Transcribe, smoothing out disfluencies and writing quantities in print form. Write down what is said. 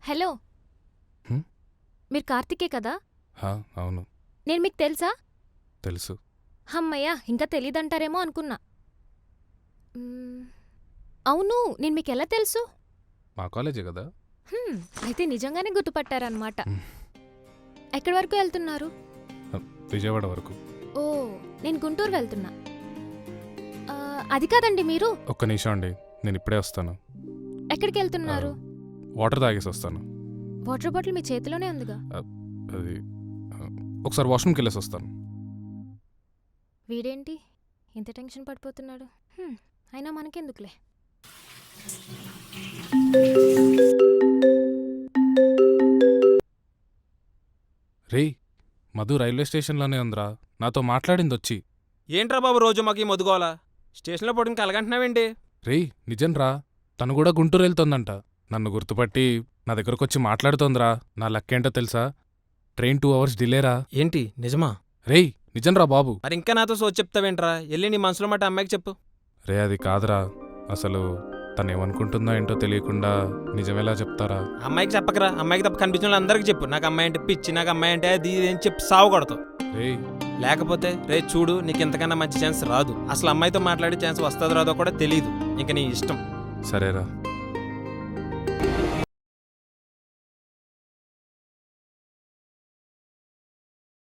Hello, హ్మ్? మీరు కార్తికే కదా? అవును నేను మీకు తెలుసా? తెలుసు. హమ్మయ్య, ఇంకా తెలీదంటారేమో అనుకున్నా. అవును, నేను మీకెలా తెలుసు? మా కాలేజే కదా. అయితే నిజంగానే గుర్తుపట్టారనమాట. హ్మ్. ఎక్కడి వరకు వెళ్తున్నారు? విజయవాడ వరకు. ఓ, నేను గుంటూరు వెళ్తున్నా. అది కాదండి మీరు. ఒక్క నిమిషం అండి, నేను ఇప్పుడే వస్తాను. ఎక్కడికి వెళ్తున్నారు? వాటర్ తాగేసి వస్తాను. వాటర్ బాటిల్ మీ చేతిలోనే ఉందిగా. అది ఒకసారి వాష్రూమ్కి వెళ్ళేసి వస్తాను. వీడేంటి ఇంత టెన్షన్ పడిపోతున్నాడు? అయినా మనకెందుకులే. రేయ్, మధు రైల్వే స్టేషన్లోనే ఉందిరా, నాతో మాట్లాడింది వచ్చి. ఏంట్రా బాబు రోజు మాకు ఈ మొద్దుకోవాలా? స్టేషన్లో పడుకుని కలగంటున్నావేంటి? రేయ్ నిజం రా, తను కూడా గుంటూరు వెళ్తోందంట. నన్ను గుర్తుపట్టి నా దగ్గరకొచ్చి మాట్లాడుతోందిరా. నా లక్కేంటో తెలుసా? Train 2 hours డిలేరా. ఏంటి నిజమా? రేయ్ నిజంరా బాబు. మరి ఇంకా నాతో సోచి చెప్తావేంట్రా? వెళ్ళి నీ మనసులో మాట అమ్మాయికి చెప్పు. రే అది కాదురా, అసలు తనేమనుకుంటుందో ఏంటో తెలియకుండా నిజమేలా చెప్తారా? అమ్మాయికి చెప్పకరా, అమ్మాయికి తప్ప కనిపించిన అందరికి చెప్పు. నాకు అమ్మాయి అంటే పిచ్చి, నాకు అమ్మాయి అంటే అది ఇది అని చెప్పి సావు కొడతావు. రేయ్ లేకపోతే రే చూడు, నీకు ఇంతకన్నా మంచి ఛాన్స్ రాదు. అసలు అమ్మాయితో మాట్లాడే ఛాన్స్ వస్తుందో రాదో కూడా తెలీదు. ఇంక నీ ఇష్టం. సరేరా.